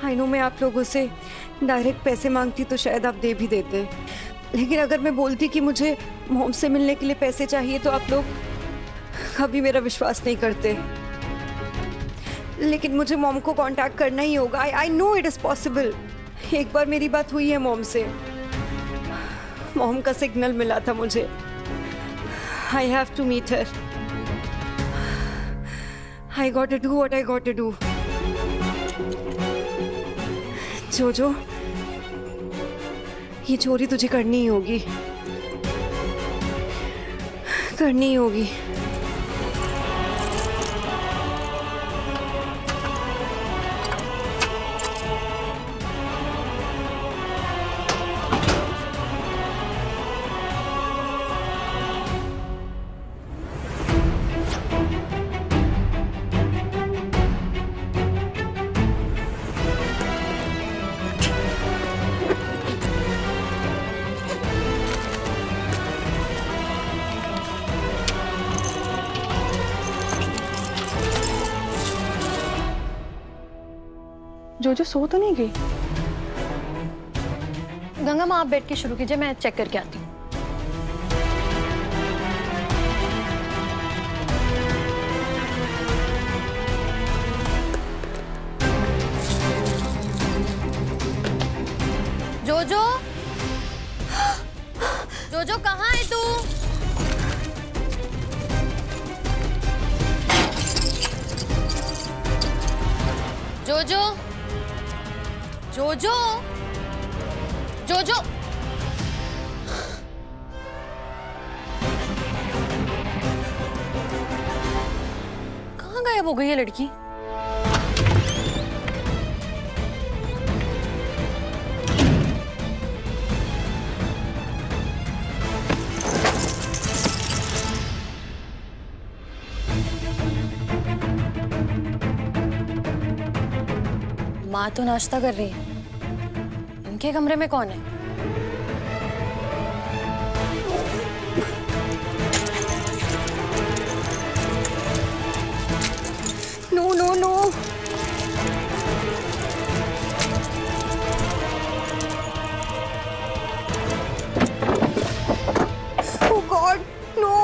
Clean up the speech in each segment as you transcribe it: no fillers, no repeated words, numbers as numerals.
I know मैं आप लोगों से डायरेक्ट पैसे मांगती तो शायद आप दे भी देते, लेकिन अगर मैं बोलती कि मुझे मॉम से मिलने के लिए पैसे चाहिए तो आप लोग कभी मेरा विश्वास नहीं करते। लेकिन मुझे मॉम को कांटेक्ट करना ही होगा। I know it is possible. एक बार मेरी बात हुई है मॉम से, मॉम का सिग्नल मिला था मुझे। I have to meet her. I got to do what I got to do. Jojo, ये चोरी तुझे करनी ही होगी, करनी ही होगी। जोजो सो तो नहीं गई? गंगा माँ आप बैठ के शुरू कीजिए, मैं चेक करके आती हूँ। जोजो, जोजो कहाँ है तू? जोजो, जोजो, जोजो, कहाँ गायब हो गई है लड़की? माँ तो नाश्ता कर रही है, इनके कमरे में कौन है? No no no, oh God no.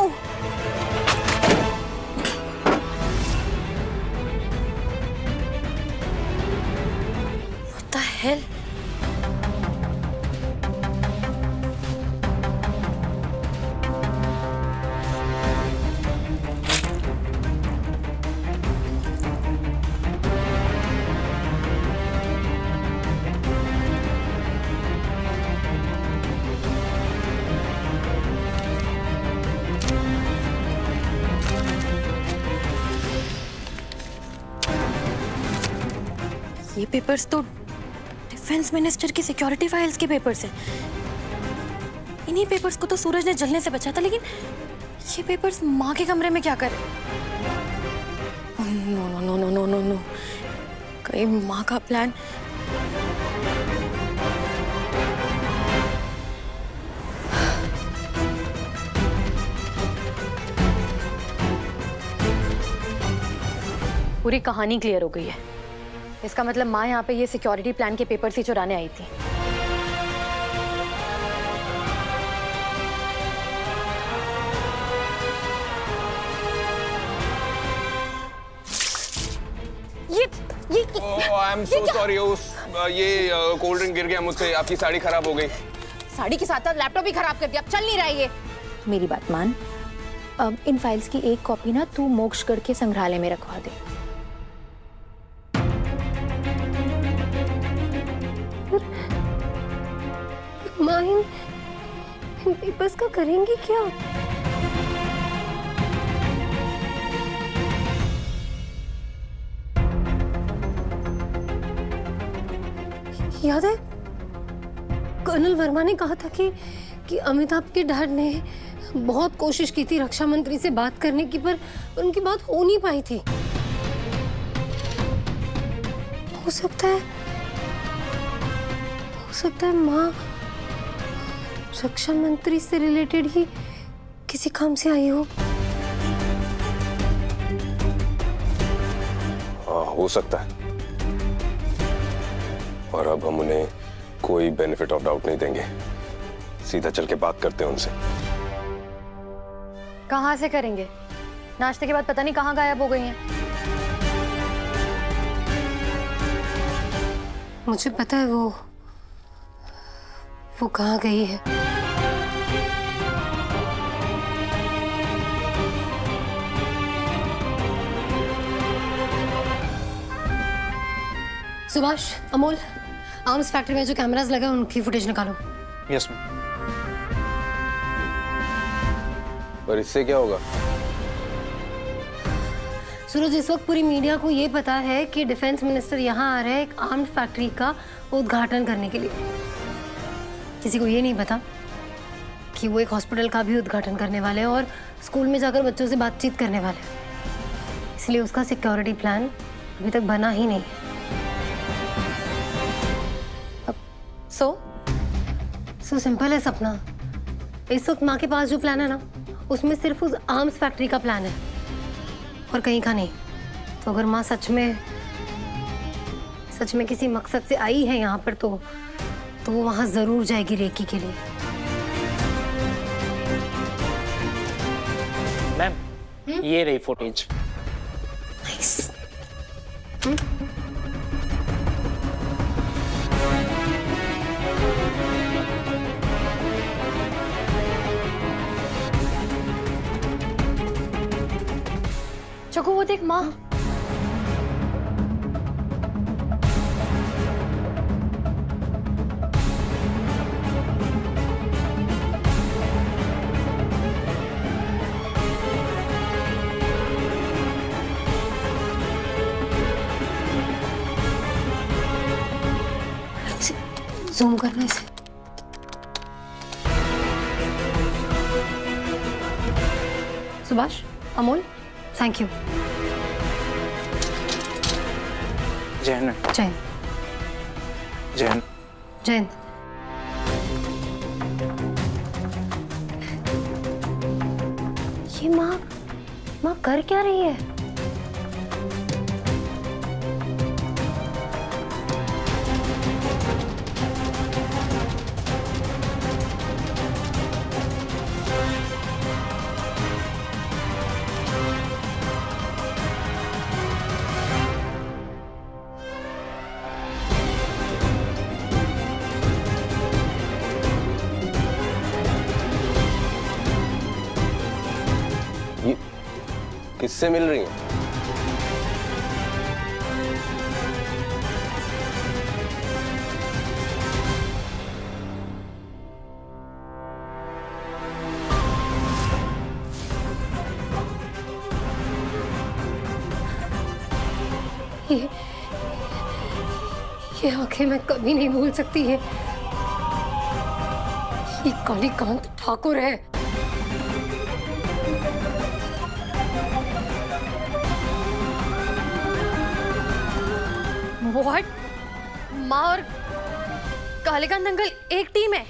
What the hell? ये पेपर्स तो डिफेंस मिनिस्टर की सिक्योरिटी फाइल्स के पेपर्स हैं। इन्हीं पेपर्स को तो सूरज ने जलने से बचा था, लेकिन ये पेपर्स माँ के कमरे में क्या कर रहे? No no no no no no no, कहीं माँ का प्लान। पूरी कहानी क्लियर हो गई है। इसका मतलब माँ यहाँ पे ये सिक्योरिटी प्लान के पेपर्स ही चुराने आई थी। I am so sorry. ये कोल्ड ड्रिंक गिर गया मुझसे, आपकी साड़ी खराब हो गई। साड़ी के साथ लैपटॉप भी खराब कर दिया, अब चल नहीं रहा है ये। मेरी बात मान, अब इन फाइल्स की एक कॉपी ना तू मोक्षगढ़ के संग्रहालय में रखवा दे। माँ इन पेपर्स का करेंगी क्या? याद है कर्नल वर्मा ने कहा था कि अमिताभ के डैड ने बहुत कोशिश की थी रक्षा मंत्री से बात करने की, पर उनकी बात हो नहीं पाई थी। हो सकता है माँ रक्षा मंत्री से रिलेटेड ही किसी काम से आई हो। हो सकता है। और अब हम उन्हें कोई बेनिफिट ऑफ डाउट नहीं देंगे। सीधा चल के बात करते हैं उनसे। कहाँ से करेंगे? नाश्ते के बाद पता नहीं कहाँ गायब हो गई हैं। मुझे पता है वो कहाँ गई है। सुभाष, अमोल, आर्म्स फैक्ट्री में जो कैमरास लगे हैं उनकी फुटेज निकालो। Yes ma'am. पर इससे क्या होगा? सूरज, इस वक्त पूरी मीडिया को ये पता है कि डिफेंस मिनिस्टर यहाँ आ रहे हैं एक आर्म्स फैक्ट्री का उद्घाटन करने के लिए। किसी को ये नहीं पता कि वो एक हॉस्पिटल का भी उद्घाटन करने वाले हैं और स्कूल में जाकर बच्चों से बातचीत करने वाले हैं। इसलिए उसका सिक्योरिटी प्लान अभी तक बना ही नहीं है। सो सिंपल है सपना। इस वक्त माँ के पास जो प्लान है ना, उसमें सिर्फ उस आर्म्स फैक्ट्री का प्लान है और कहीं का नहीं। तो अगर माँ सच में किसी मकसद से आई है यहाँ पर, तो वो वहां जरूर जाएगी रेकी के लिए। मैम, ये रही फुटेज। नाइस। चकू, वो देख माँ। जूम करना इसे। Subhash, Amol, thank you. जय हिंद। जय हिंद। जय हिंद। जय हिंद। ये माँ कर क्या रही है? किससे मिल रही हैं? ये आंखें मैं कभी नहीं भूल सकती। ये कालीकांत ठाकुर है। व्हाट? माँ और कालीकांत अंकल एक टीम है?